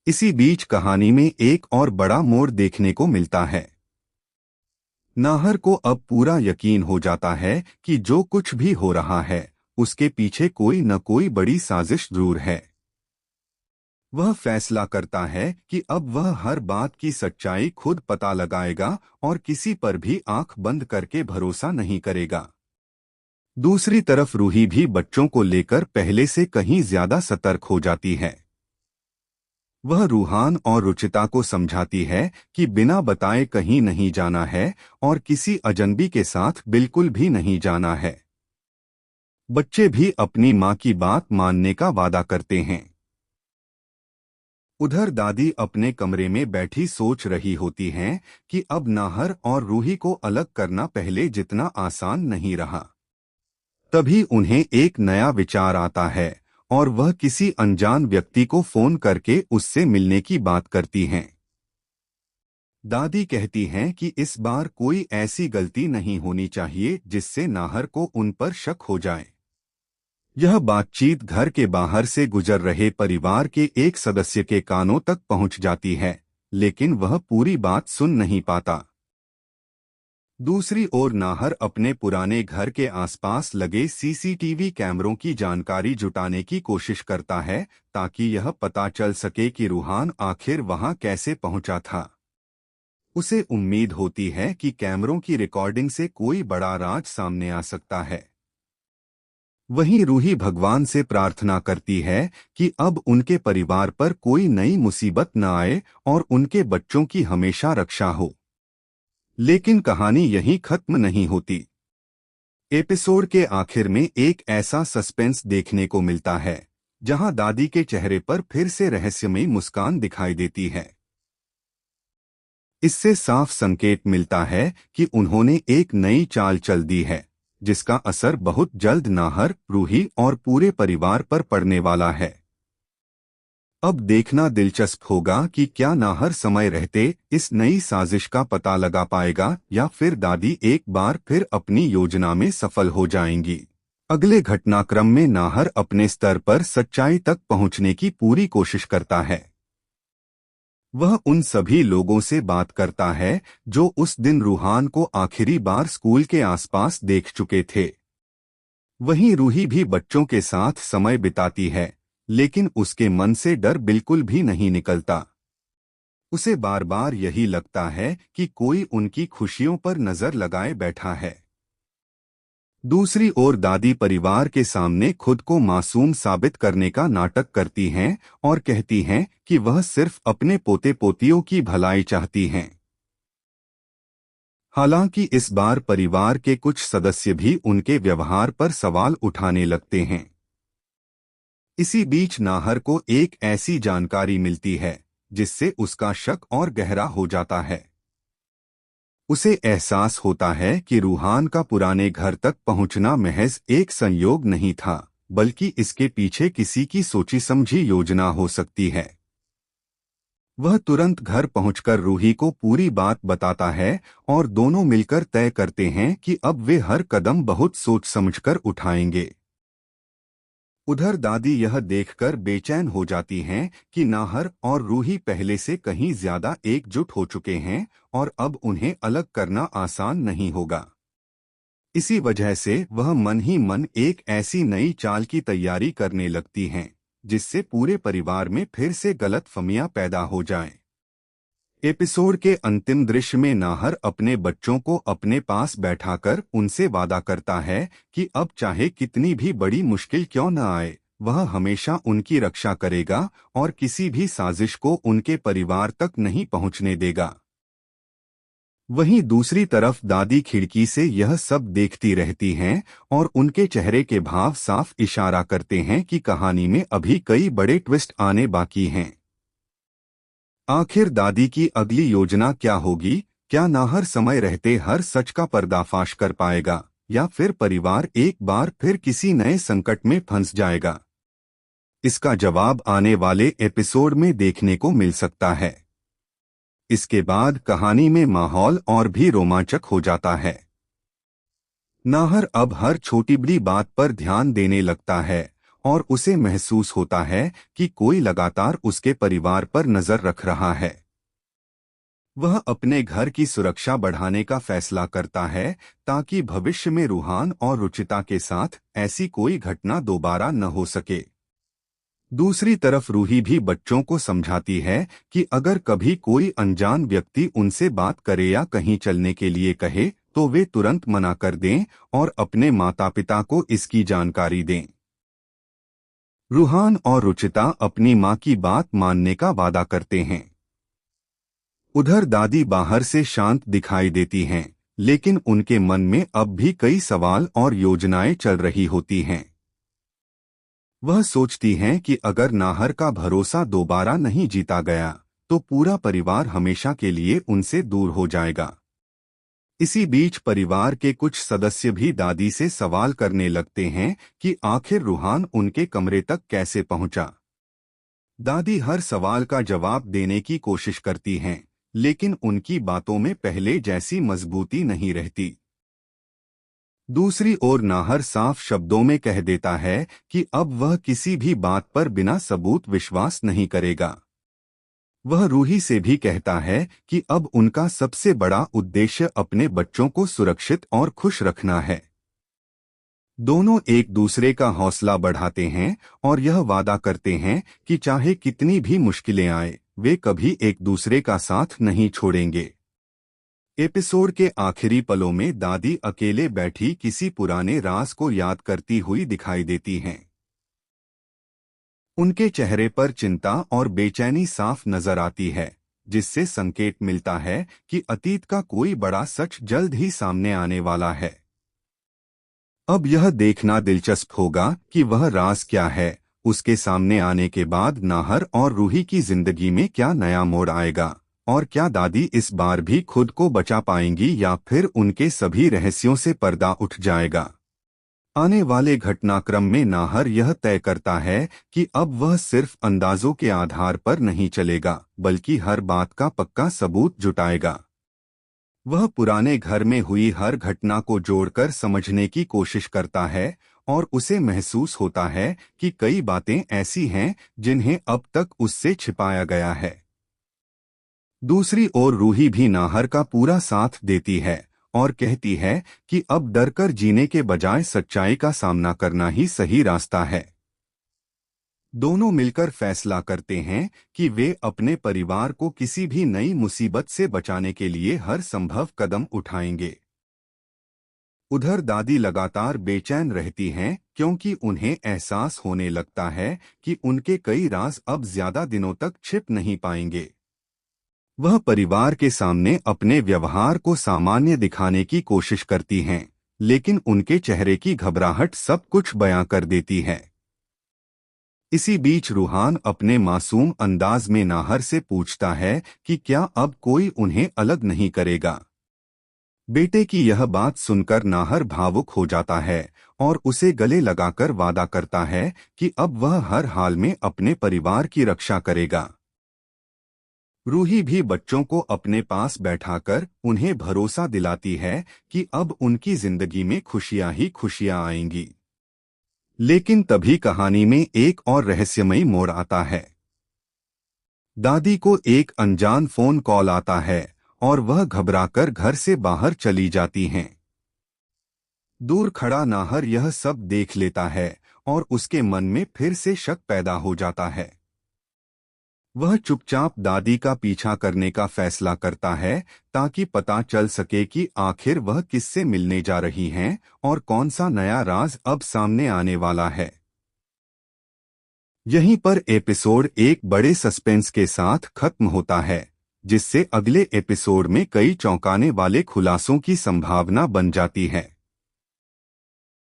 इसी बीच कहानी में एक और बड़ा मोड़ देखने को मिलता है। नाहर को अब पूरा यकीन हो जाता है कि जो कुछ भी हो रहा है उसके पीछे कोई न कोई बड़ी साजिश जरूर है। वह फैसला करता है कि अब वह हर बात की सच्चाई खुद पता लगाएगा और किसी पर भी आंख बंद करके भरोसा नहीं करेगा। दूसरी तरफ रूही भी बच्चों को लेकर पहले से कहीं ज्यादा सतर्क हो जाती है। वह रूहान और रुचिता को समझाती है कि बिना बताए कहीं नहीं जाना है और किसी अजनबी के साथ बिल्कुल भी नहीं जाना है। बच्चे भी अपनी माँ की बात मानने का वादा करते हैं। उधर दादी अपने कमरे में बैठी सोच रही होती हैं कि अब नाहर और रूही को अलग करना पहले जितना आसान नहीं रहा। तभी उन्हें एक नया विचार आता है और वह किसी अनजान व्यक्ति को फोन करके उससे मिलने की बात करती हैं। दादी कहती हैं कि इस बार कोई ऐसी गलती नहीं होनी चाहिए जिससे नाहर को उन पर शक हो जाए। यह बातचीत घर के बाहर से गुजर रहे परिवार के एक सदस्य के कानों तक पहुंच जाती है, लेकिन वह पूरी बात सुन नहीं पाता। दूसरी ओर नाहर अपने पुराने घर के आसपास लगे सीसीटीवी कैमरों की जानकारी जुटाने की कोशिश करता है ताकि यह पता चल सके कि रूहान आखिर वहां कैसे पहुंचा था। उसे उम्मीद होती है कि कैमरों की रिकॉर्डिंग से कोई बड़ा राज सामने आ सकता है। वहीं रूही भगवान से प्रार्थना करती है कि अब उनके परिवार पर कोई नई मुसीबत न आए और उनके बच्चों की हमेशा रक्षा हो। लेकिन कहानी यहीं खत्म नहीं होती। एपिसोड के आखिर में एक ऐसा सस्पेंस देखने को मिलता है जहां दादी के चेहरे पर फिर से रहस्यमयी मुस्कान दिखाई देती है। इससे साफ संकेत मिलता है कि उन्होंने एक नई चाल चल दी है जिसका असर बहुत जल्द नाहर, रूही और पूरे परिवार पर पड़ने वाला है। अब देखना दिलचस्प होगा कि क्या नाहर समय रहते इस नई साजिश का पता लगा पाएगा या फिर दादी एक बार फिर अपनी योजना में सफल हो जाएंगी। अगले घटनाक्रम में नाहर अपने स्तर पर सच्चाई तक पहुंचने की पूरी कोशिश करता है। वह उन सभी लोगों से बात करता है जो उस दिन रूहान को आखिरी बार स्कूल के आसपास देख चुके थे। वहीं रूही भी बच्चों के साथ समय बिताती है, लेकिन उसके मन से डर बिल्कुल भी नहीं निकलता। उसे बार बार यही लगता है कि कोई उनकी खुशियों पर नजर लगाए बैठा है। दूसरी ओर दादी परिवार के सामने खुद को मासूम साबित करने का नाटक करती हैं और कहती हैं कि वह सिर्फ अपने पोते पोतियों की भलाई चाहती हैं। हालांकि इस बार परिवार के कुछ सदस्य भी उनके व्यवहार पर सवाल उठाने लगते हैं। इसी बीच नाहर को एक ऐसी जानकारी मिलती है जिससे उसका शक और गहरा हो जाता है। उसे एहसास होता है कि रूहान का पुराने घर तक पहुंचना महज एक संयोग नहीं था, बल्कि इसके पीछे किसी की सोची समझी योजना हो सकती है। वह तुरंत घर पहुंचकर रूही को पूरी बात बताता है और दोनों मिलकर तय करते हैं कि अब वे हर कदम बहुत सोच समझकर उठाएंगे। उधर दादी यह देखकर बेचैन हो जाती हैं कि नाहर और रूही पहले से कहीं ज्यादा एकजुट हो चुके हैं और अब उन्हें अलग करना आसान नहीं होगा। इसी वजह से वह मन ही मन एक ऐसी नई चाल की तैयारी करने लगती हैं जिससे पूरे परिवार में फिर से गलतफहमियां पैदा हो जाएं। एपिसोड के अंतिम दृश्य में नाहर अपने बच्चों को अपने पास बैठाकर उनसे वादा करता है कि अब चाहे कितनी भी बड़ी मुश्किल क्यों न आए, वह हमेशा उनकी रक्षा करेगा और किसी भी साजिश को उनके परिवार तक नहीं पहुंचने देगा। वहीं दूसरी तरफ दादी खिड़की से यह सब देखती रहती हैं और उनके चेहरे के भाव साफ इशारा करते हैं कि कहानी में अभी कई बड़े ट्विस्ट आने बाकी हैं। आखिर दादी की अगली योजना क्या होगी? क्या नाहर समय रहते हर सच का पर्दाफाश कर पाएगा या फिर परिवार एक बार फिर किसी नए संकट में फंस जाएगा? इसका जवाब आने वाले एपिसोड में देखने को मिल सकता है। इसके बाद कहानी में माहौल और भी रोमांचक हो जाता है। नाहर अब हर छोटी बड़ी बात पर ध्यान देने लगता है और उसे महसूस होता है कि कोई लगातार उसके परिवार पर नजर रख रहा है। वह अपने घर की सुरक्षा बढ़ाने का फैसला करता है ताकि भविष्य में रूहान और रुचिता के साथ ऐसी कोई घटना दोबारा न हो सके। दूसरी तरफ रूही भी बच्चों को समझाती है कि अगर कभी कोई अनजान व्यक्ति उनसे बात करे या कहीं चलने के लिए कहे तो वे तुरंत मना कर दें और अपने माता पिता को इसकी जानकारी दें। रूहान और रुचिता अपनी माँ की बात मानने का वादा करते हैं। उधर दादी बाहर से शांत दिखाई देती हैं, लेकिन उनके मन में अब भी कई सवाल और योजनाएं चल रही होती हैं। वह सोचती हैं कि अगर नाहर का भरोसा दोबारा नहीं जीता गया तो पूरा परिवार हमेशा के लिए उनसे दूर हो जाएगा। इसी बीच परिवार के कुछ सदस्य भी दादी से सवाल करने लगते हैं कि आखिर रूहान उनके कमरे तक कैसे पहुंचा। दादी हर सवाल का जवाब देने की कोशिश करती हैं, लेकिन उनकी बातों में पहले जैसी मजबूती नहीं रहती। दूसरी ओर नाहर साफ शब्दों में कह देता है कि अब वह किसी भी बात पर बिना सबूत विश्वास नहीं करेगा। वह रूही से भी कहता है कि अब उनका सबसे बड़ा उद्देश्य अपने बच्चों को सुरक्षित और खुश रखना है। दोनों एक दूसरे का हौसला बढ़ाते हैं और यह वादा करते हैं कि चाहे कितनी भी मुश्किलें आए, वे कभी एक दूसरे का साथ नहीं छोड़ेंगे। एपिसोड के आखिरी पलों में दादी अकेले बैठी किसी पुराने राज को याद करती हुई दिखाई देती हैं। उनके चेहरे पर चिंता और बेचैनी साफ नजर आती है, जिससे संकेत मिलता है कि अतीत का कोई बड़ा सच जल्द ही सामने आने वाला है। अब यह देखना दिलचस्प होगा कि वह राज क्या है। उसके सामने आने के बाद नाहर और रूही की जिंदगी में क्या नया मोड़ आएगा, और क्या दादी इस बार भी खुद को बचा पाएंगी या फिर उनके सभी रहस्यों से पर्दा उठ जाएगा। आने वाले घटनाक्रम में नाहर यह तय करता है कि अब वह सिर्फ अंदाजों के आधार पर नहीं चलेगा, बल्कि हर बात का पक्का सबूत जुटाएगा। वह पुराने घर में हुई हर घटना को जोड़कर समझने की कोशिश करता है और उसे महसूस होता है कि कई बातें ऐसी हैं जिन्हें अब तक उससे छिपाया गया है। दूसरी ओर रूही भी नाहर का पूरा साथ देती है और कहती है कि अब डरकर जीने के बजाय सच्चाई का सामना करना ही सही रास्ता है। दोनों मिलकर फैसला करते हैं कि वे अपने परिवार को किसी भी नई मुसीबत से बचाने के लिए हर संभव कदम उठाएंगे। उधर दादी लगातार बेचैन रहती हैं क्योंकि उन्हें एहसास होने लगता है कि उनके कई राज अब ज्यादा दिनों तक छिप नहीं पाएंगे। वह परिवार के सामने अपने व्यवहार को सामान्य दिखाने की कोशिश करती हैं, लेकिन उनके चेहरे की घबराहट सब कुछ बयां कर देती है। इसी बीच रूहान अपने मासूम अंदाज में नाहर से पूछता है कि क्या अब कोई उन्हें अलग नहीं करेगा। बेटे की यह बात सुनकर नाहर भावुक हो जाता है और उसे गले लगाकर वादा करता है कि अब वह हर हाल में अपने परिवार की रक्षा करेगा। रूही भी बच्चों को अपने पास बैठाकर उन्हें भरोसा दिलाती है कि अब उनकी जिंदगी में खुशियां ही खुशियां आएंगी। लेकिन तभी कहानी में एक और रहस्यमयी मोड़ आता है। दादी को एक अनजान फोन कॉल आता है और वह घबराकर घर से बाहर चली जाती हैं। दूर खड़ा नाहर यह सब देख लेता है और उसके मन में फिर से शक पैदा हो जाता है। वह चुपचाप दादी का पीछा करने का फैसला करता है ताकि पता चल सके कि आखिर वह किससे मिलने जा रही हैं और कौन सा नया राज अब सामने आने वाला है। यहीं पर एपिसोड एक बड़े सस्पेंस के साथ खत्म होता है, जिससे अगले एपिसोड में कई चौंकाने वाले खुलासों की संभावना बन जाती है।